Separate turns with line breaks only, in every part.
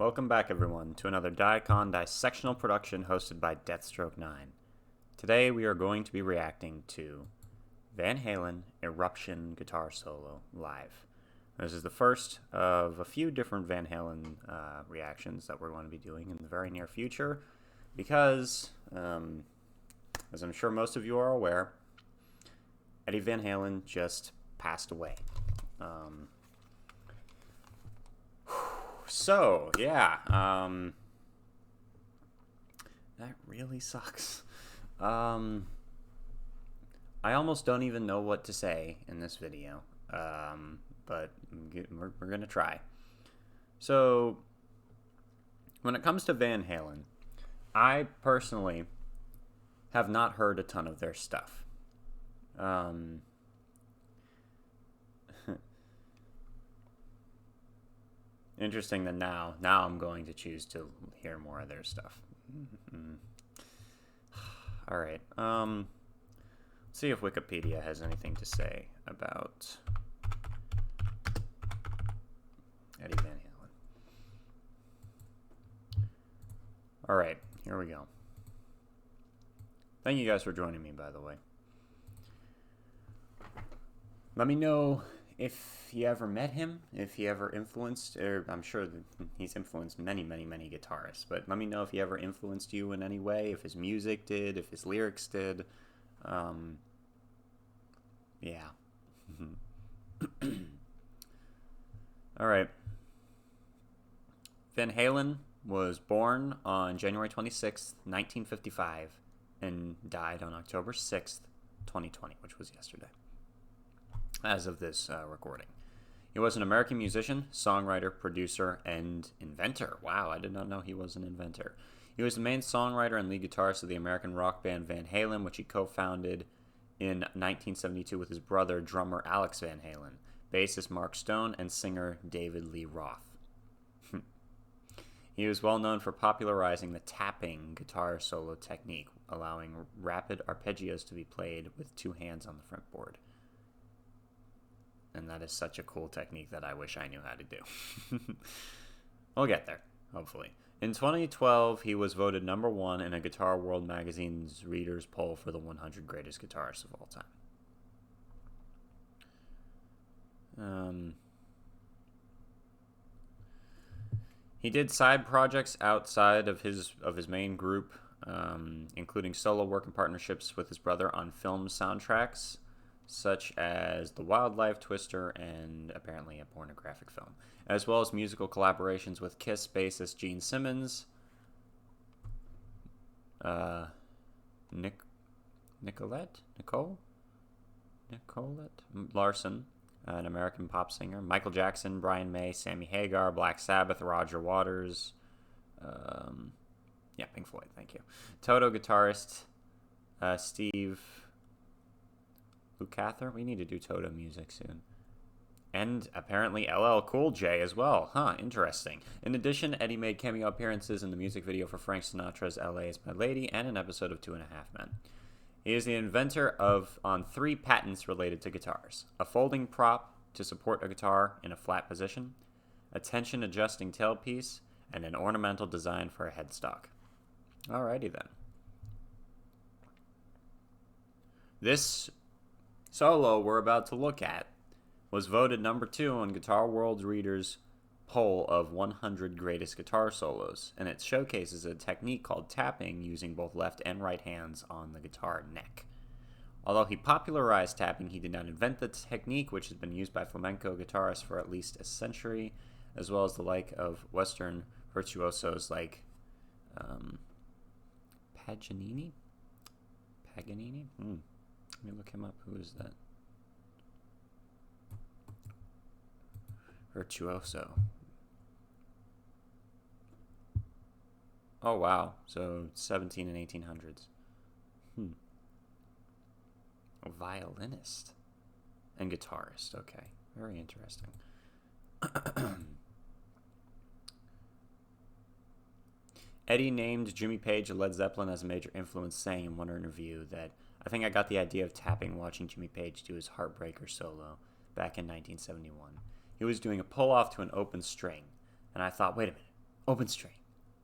Welcome back, everyone, to another dicondissectional production hosted by Deathstroke9. Today we are going to be reacting to Van Halen Eruption Guitar Solo Live. This is the first of a few different Van Halen reactions that we're going to be doing in the very near future because, as I'm sure most of you are aware, Eddie Van Halen just passed away. So, yeah, that really sucks. I almost don't even know what to say in this video, but we're going to try. So, when it comes to Van Halen, I personally have not heard a ton of their stuff. Interesting that now I'm going to choose to hear more of their stuff. All right. Let's see if Wikipedia has anything to say about Eddie Van Halen. All right, here we go. Thank you guys for joining me, by the way. Let me know if you ever met him, if he ever influenced, or I'm sure that he's influenced many guitarists, but let me know if he ever influenced you in any way, if his music did, if his lyrics did. Yeah. All right. Van Halen was born on January 26th, 1955, and died on October 6th, 2020, which was yesterday, as of this recording. He was an American musician, songwriter, producer, and inventor. Wow, I did not know he was an inventor. He was the main songwriter and lead guitarist of the American rock band Van Halen, which he co-founded in 1972 with his brother, drummer Alex Van Halen, bassist Mark Stone, and singer David Lee Roth. He was well known for popularizing the tapping guitar solo technique, allowing rapid arpeggios to be played with two hands on the fretboard. And that is such a cool technique that I wish I knew how to do. We'll get there, hopefully. In 2012, he was voted #1 in a Guitar World magazine's readers' poll for the 100 greatest guitarists of all time. He did side projects outside of his main group, including solo work and partnerships with his brother on film soundtracks, such as The Wildlife, Twister, and apparently a pornographic film, as well as musical collaborations with Kiss bassist Gene Simmons, Nicolette Larson, an American pop singer, Michael Jackson, Brian May, Sammy Hagar, Black Sabbath, Roger Waters, Pink Floyd, thank you, Toto guitarist Steve Lukather. We need to do Toto music soon. And apparently LL Cool J as well. Huh, interesting. In addition, Eddie made cameo appearances in the music video for Frank Sinatra's LA is My Lady and an episode of 2.5 Men. He is the inventor on 3 patents related to guitars: a folding prop to support a guitar in a flat position, a tension adjusting tailpiece, and an ornamental design for a headstock. Alrighty then. This solo we're about to look at was voted #2 on Guitar World's readers' poll of 100 greatest guitar solos, and it showcases a technique called tapping using both left and right hands on the guitar neck. Although he popularized tapping, he did not invent the technique, which has been used by flamenco guitarists for at least a century, as well as the like of Western virtuosos like Paganini? Let me look him up. Who is that? Virtuoso. Oh, wow. So 17 and 1800s. A violinist and guitarist. Okay. Very interesting. Eddie named Jimmy Page of Led Zeppelin as a major influence, saying in one interview that, "I think I got the idea of tapping watching Jimmy Page do his Heartbreaker solo back in 1971. He was doing a pull-off to an open string, and I thought, wait a minute, Open straight.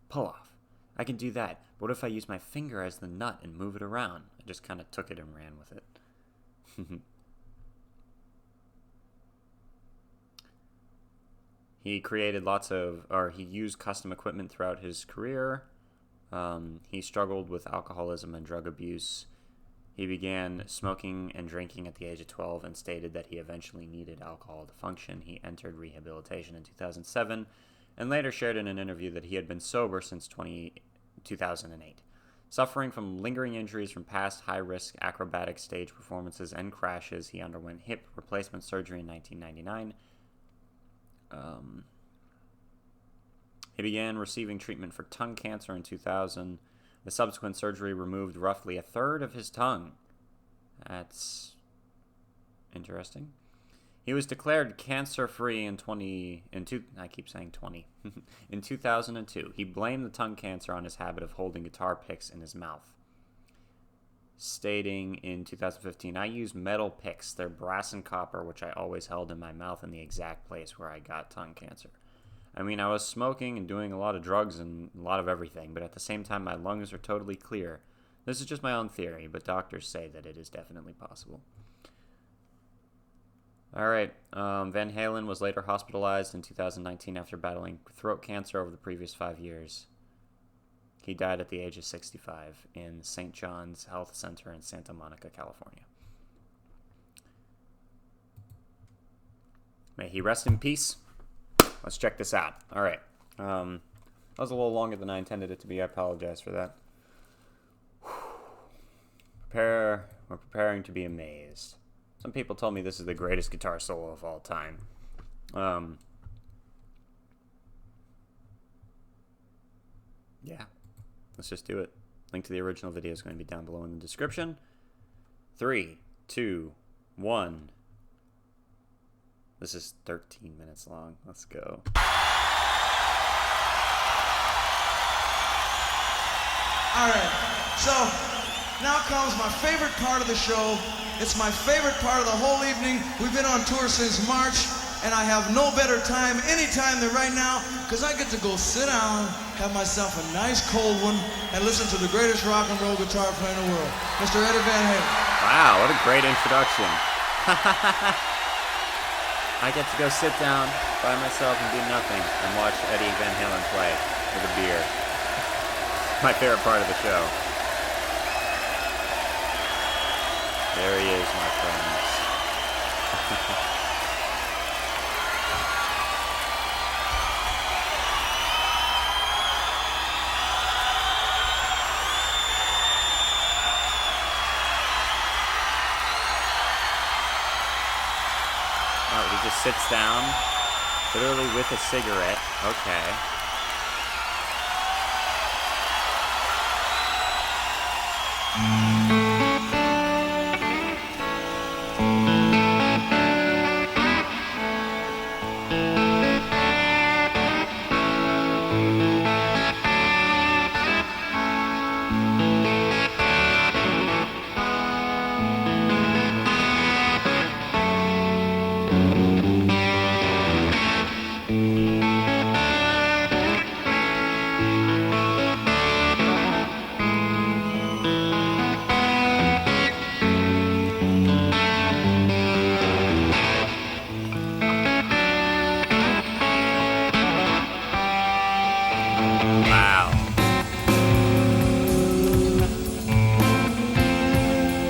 Pull off. I can do that. But what if I use my finger as the nut and move it around? I just kind of took it and ran with it. He created he used custom equipment throughout his career. He struggled with alcoholism and drug abuse. He began smoking and drinking at the age of 12 and stated that he eventually needed alcohol to function. He entered rehabilitation in 2007 and later shared in an interview that he had been sober since 2008. Suffering from lingering injuries from past high-risk acrobatic stage performances and crashes, he underwent hip replacement surgery in 1999. He began receiving treatment for tongue cancer in 2000. The subsequent surgery removed roughly a third of his tongue. That's interesting. He was declared cancer-free in 2002. He blamed the tongue cancer on his habit of holding guitar picks in his mouth, stating in 2015, "I use metal picks. They're brass and copper, which I always held in my mouth in the exact place where I got tongue cancer. I mean, I was smoking and doing a lot of drugs and a lot of everything, but at the same time, my lungs are totally clear. This is just my own theory, but doctors say that it is definitely possible." All right. Van Halen was later hospitalized in 2019 after battling throat cancer over the previous 5 years. He died at the age of 65 in St. John's Health Center in Santa Monica, California. May he rest in peace. Let's check this out. All right. That was a little longer than I intended it to be. I apologize for that. We're preparing to be amazed. Some people told me this is the greatest guitar solo of all time. Yeah. Let's just do it. Link to the original video is going to be down below in the description. 3, 2, 1. This is 13 minutes long. Let's go.
All right. So now comes my favorite part of the show. It's my favorite part of the whole evening. We've been on tour since March, and I have no better time anytime than right now, because I get to go sit down, have myself a nice cold one, and listen to the greatest rock and roll guitar player in the world, Mr. Eddie Van Halen.
Wow, what a great introduction. I get to go sit down by myself and do nothing and watch Eddie Van Halen play with a beer. My favorite part of the show. There he is, my friends. Oh, he just sits down, literally with a cigarette. Okay.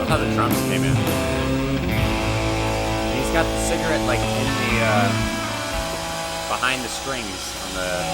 How the drums came in. He's got the cigarette like in the behind the strings on the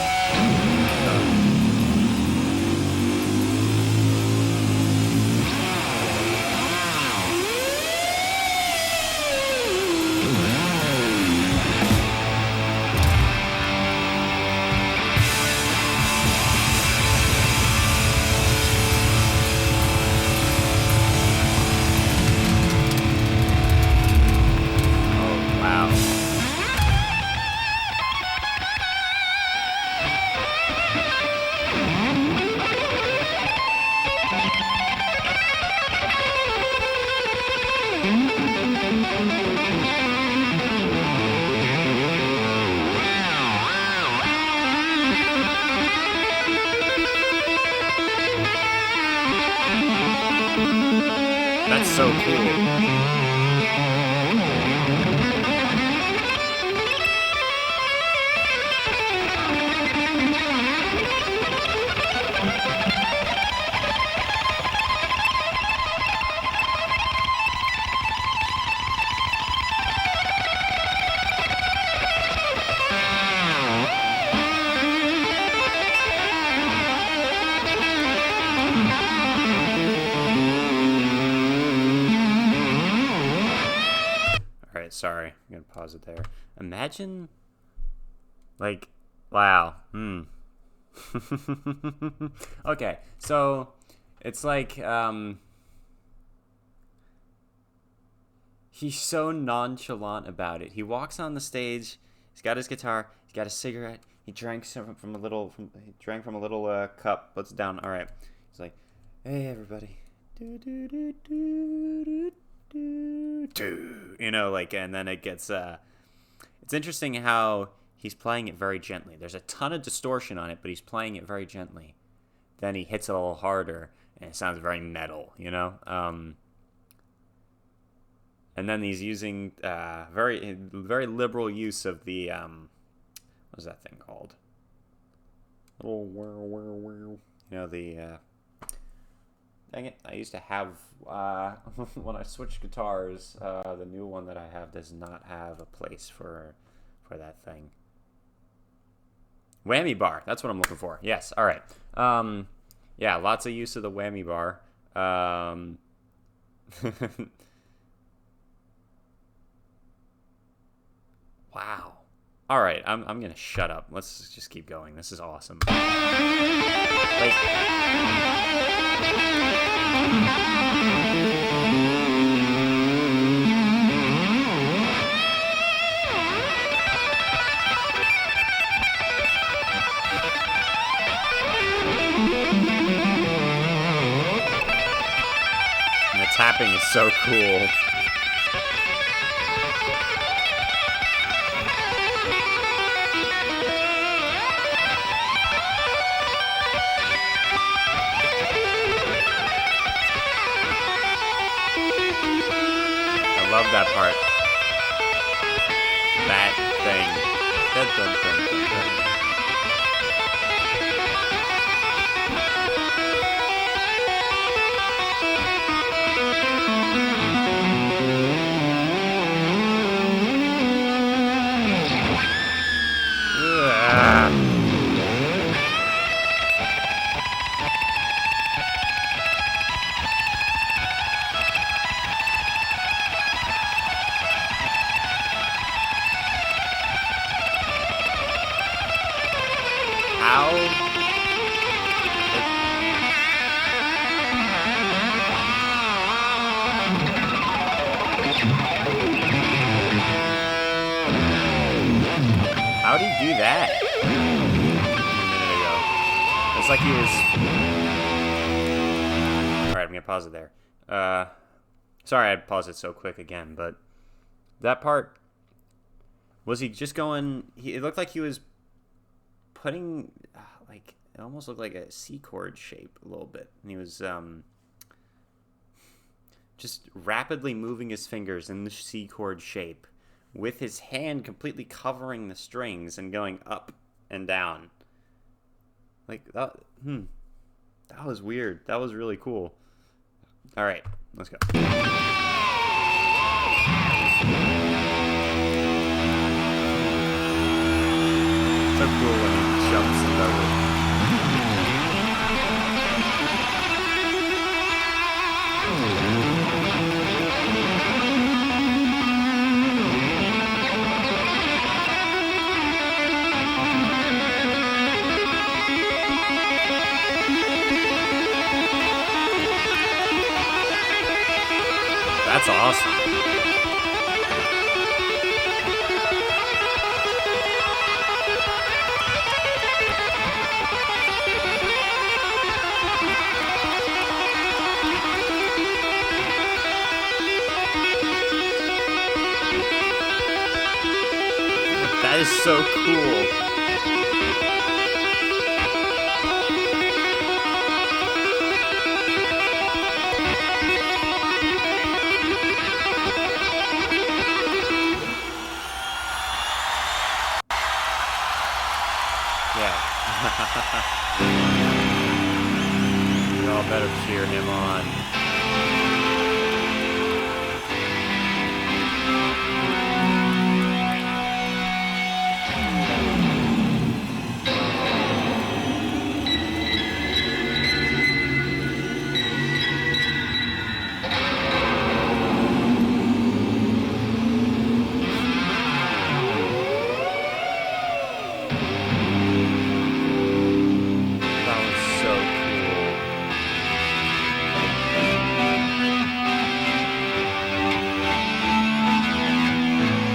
so cool. Sorry, I'm gonna pause it there. Imagine, like, wow. Okay, so it's like he's so nonchalant about it. He walks on the stage. He's got his guitar. He's got a cigarette. He drank from a little cup. Puts it down. All right. He's like, "Hey, everybody." You know, like, and then it gets it's interesting how he's playing it very gently. There's a ton of distortion on it, but he's playing it very gently. Then he hits it a little harder and it sounds very metal, you know. And then he's using very liberal use of the what's that thing called, you know, the dang it, I used to have, when I switched guitars, the new one that I have does not have a place for that thing. Whammy bar, that's what I'm looking for. Yes, all right. Yeah, lots of use of the whammy bar. Wow. All right, I'm going to shut up. Let's just keep going. This is awesome. Like... And the tapping is so cool. Love that part. That thing. Dun, dun, dun, dun, dun. How'd he do that? A minute ago. It's like he was... Alright, I'm gonna pause it there. Sorry I paused it so quick again, but that part... Was he just going... It looked like he was putting... like, it almost looked like a C chord shape a little bit. And he was just rapidly moving his fingers in the C chord shape, with his hand completely covering the strings and going up and down. Like, that was weird. That was really cool. All right, let's go. So cool when he jumps and does it. That's awesome. That is so cool. You all better cheer him on.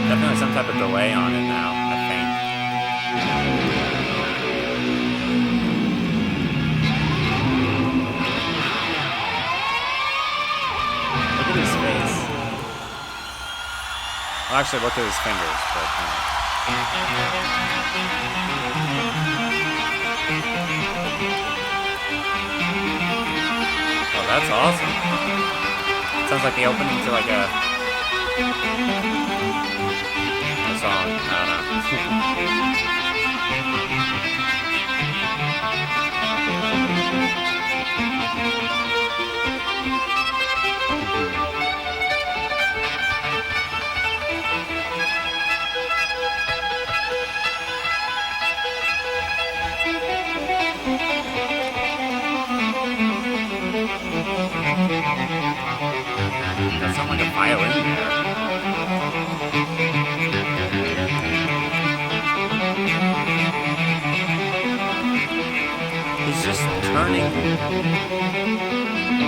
Definitely some type of delay on it now, I think. Look at his face. Well, actually, look at his fingers, but... Oh, that's awesome. Sounds like the opening to like a song. I don't know. That sounds like a violin there. He's just turning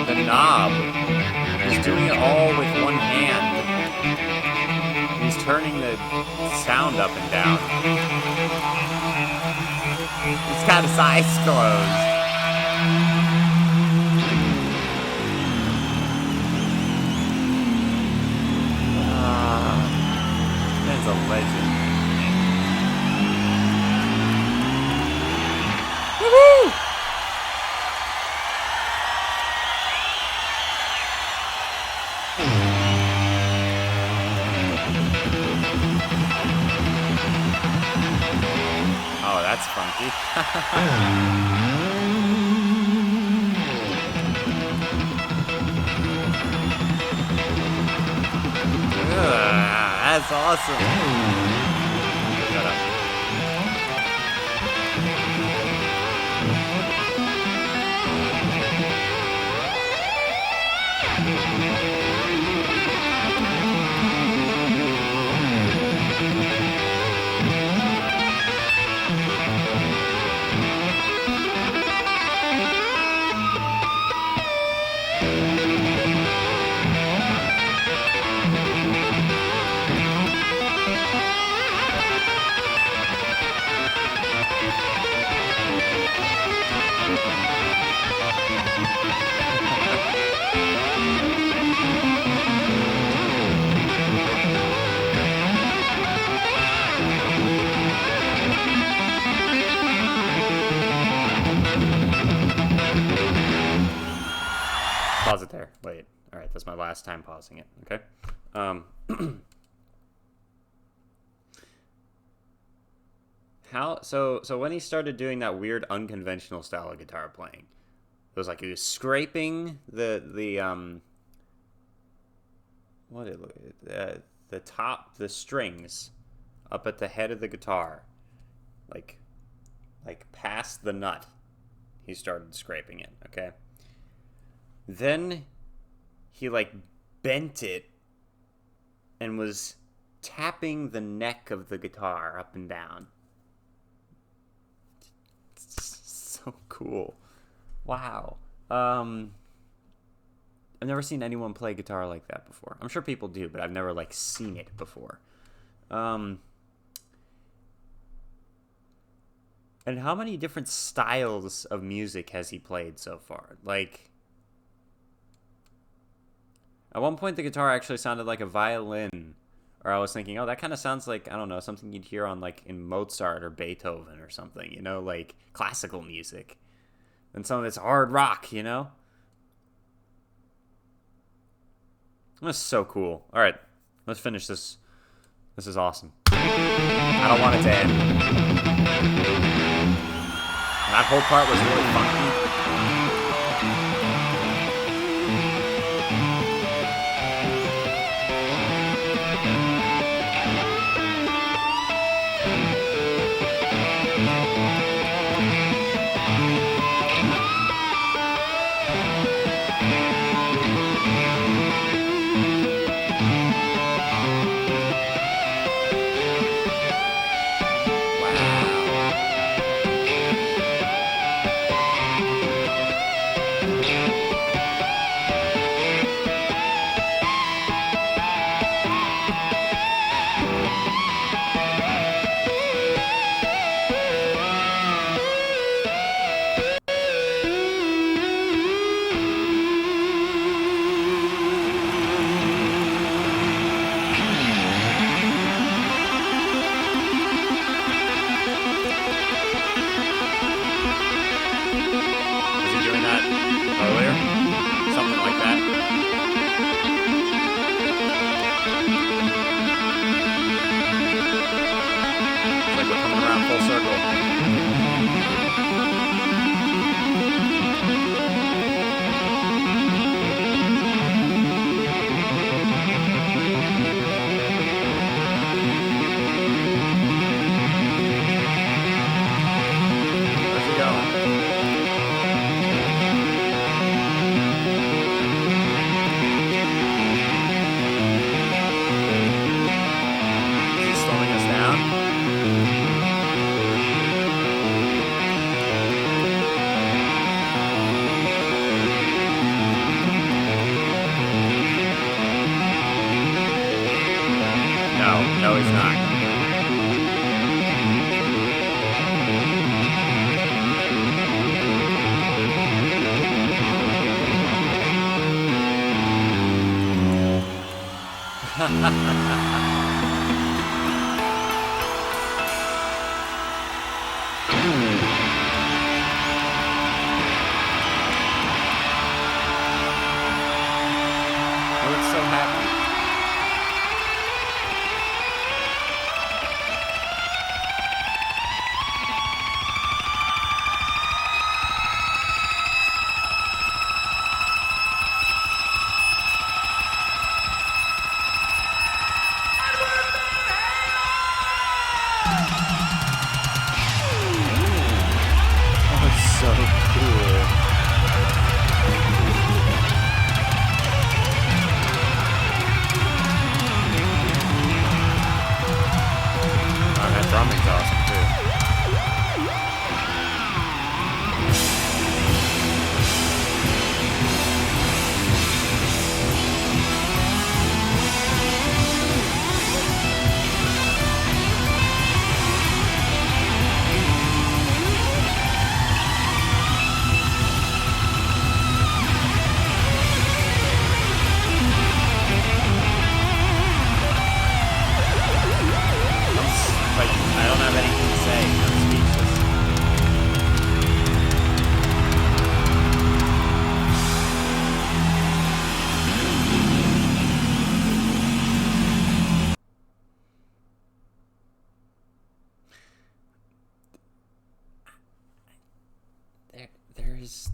the knob. He's doing it all with one hand. He's turning the sound up and down. He's got his eyes closed. Man's a legend. Woohoo! Oh, that's funky. That's awesome. Shut up. Pause it there. Wait. All right, that's my last time pausing it. Okay. So when he started doing that weird unconventional style of guitar playing, it was like he was scraping the strings up at the head of the guitar, like past the nut. He started scraping it. Okay. Then he like bent it and was tapping the neck of the guitar up and down. It's so cool. Wow. I've never seen anyone play guitar like that before. I'm sure people do, but I've never like seen it before. And how many different styles of music has he played so far? Like, at one point, the guitar actually sounded like a violin. Or I was thinking, oh, that kind of sounds like, I don't know, something you'd hear on, like, in Mozart or Beethoven or something, you know? Like, classical music. And some of it's hard rock, you know? That's so cool. All right, let's finish this. This is awesome. I don't want it to end. That whole part was really funky. No, he's not.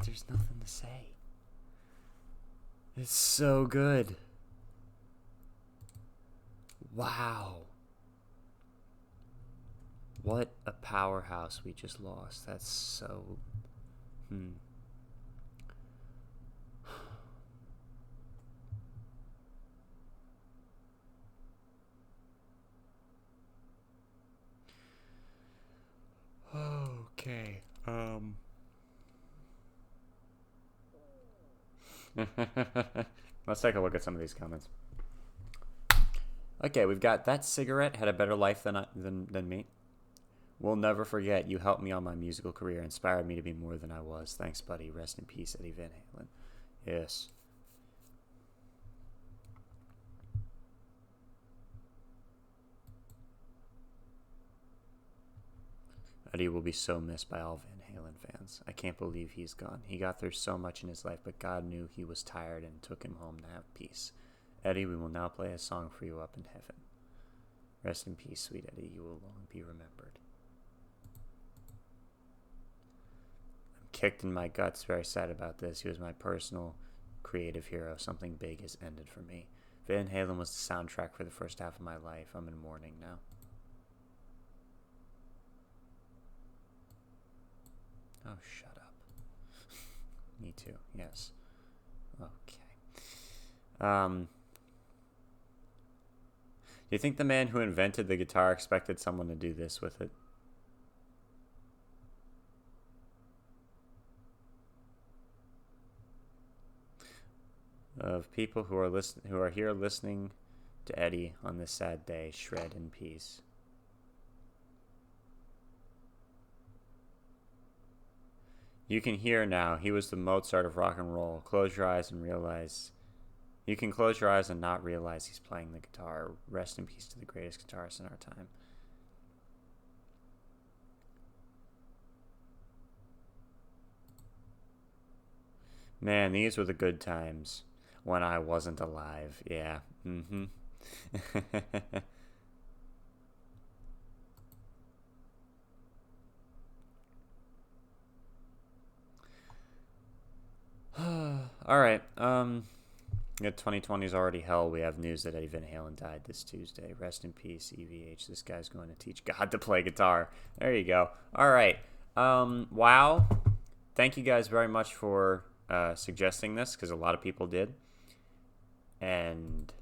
There's nothing to say. It's so good. Wow. What a powerhouse we just lost. That's so... Okay. Let's take a look at some of these comments. Okay, we've got that cigarette had a better life than me. We'll never forget. You helped me on my musical career, inspired me to be more than I was. Thanks, buddy. Rest in peace, Eddie Van Halen. Yes. Eddie will be so missed by all Van Halen fans. I can't believe he's gone. He got through so much in his life, but God knew he was tired and took him home to have peace. Eddie, we will now play a song for you up in heaven. Rest in peace, sweet Eddie. You will long be remembered. kicked in my guts. Very sad about this. He was my personal creative hero. Something big has ended for me. Van Halen was the soundtrack for the first half of my life. I'm in mourning now. Oh, shut up. Me too. Yes. Okay. Do you think the man who invented the guitar expected someone to do this with it? Of people who are here listening to Eddie on this sad day, shred in peace. You can hear now, he was the Mozart of rock and roll. Close your eyes and realize. You can close your eyes and not realize he's playing the guitar. Rest in peace to the greatest guitarist in our time. Man, these were the good times when I wasn't alive. Yeah. Mm-hmm. All right. Yeah, 2020 is already hell. We have news that Eddie Van Halen died this Tuesday. Rest in peace, EVH. This guy's going to teach God to play guitar. There you go. All right. Wow. Thank you guys very much for suggesting this, because a lot of people did. And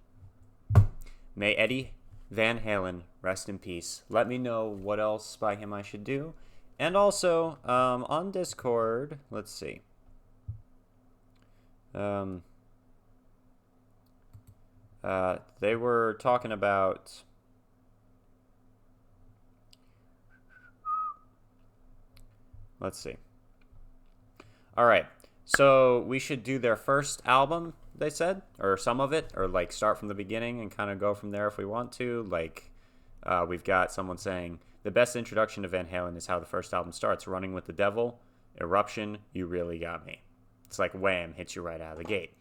may Eddie Van Halen rest in peace. Let me know what else by him I should do. And also, on Discord, let's see. They were talking about let's see. All right. So we should do their first album, they said, or some of it, or like start from the beginning and kind of go from there if we want to. Like, we've got someone saying the best introduction to Van Halen is how the first album starts, Running with the Devil, Eruption, You Really Got Me. It's like wham, hits you right out of the gate.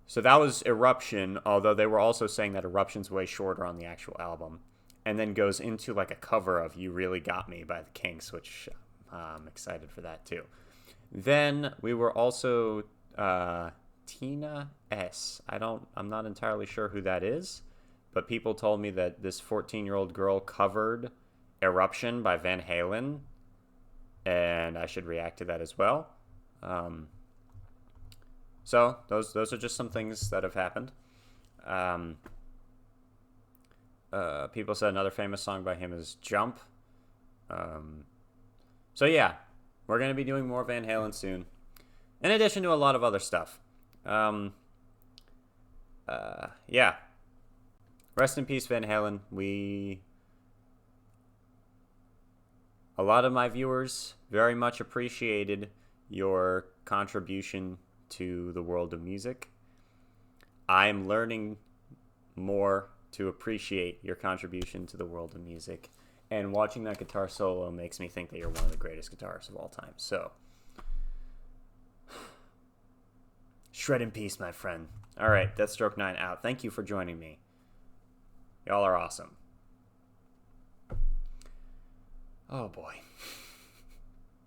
So that was Eruption, although they were also saying that Eruption's way shorter on the actual album, and then goes into like a cover of You Really Got Me by the Kinks, which I'm excited for that too. Then we were also Tina S. I'm not entirely sure who that is, but people told me that this 14-year-old girl covered Eruption by Van Halen, and I should react to that as well. So those are just some things that have happened. People said another famous song by him is Jump. So yeah, we're going to be doing more Van Halen soon, in addition to a lot of other stuff. Yeah. Rest in peace, Van Halen. A lot of my viewers very much appreciated your contribution to the world of music. I'm learning more to appreciate your contribution to the world of music, and watching that guitar solo makes me think that you're one of the greatest guitarists of all time. So, shred in peace, my friend. All right, Deathstroke 9 out. Thank you for joining me. Y'all are awesome. Oh boy.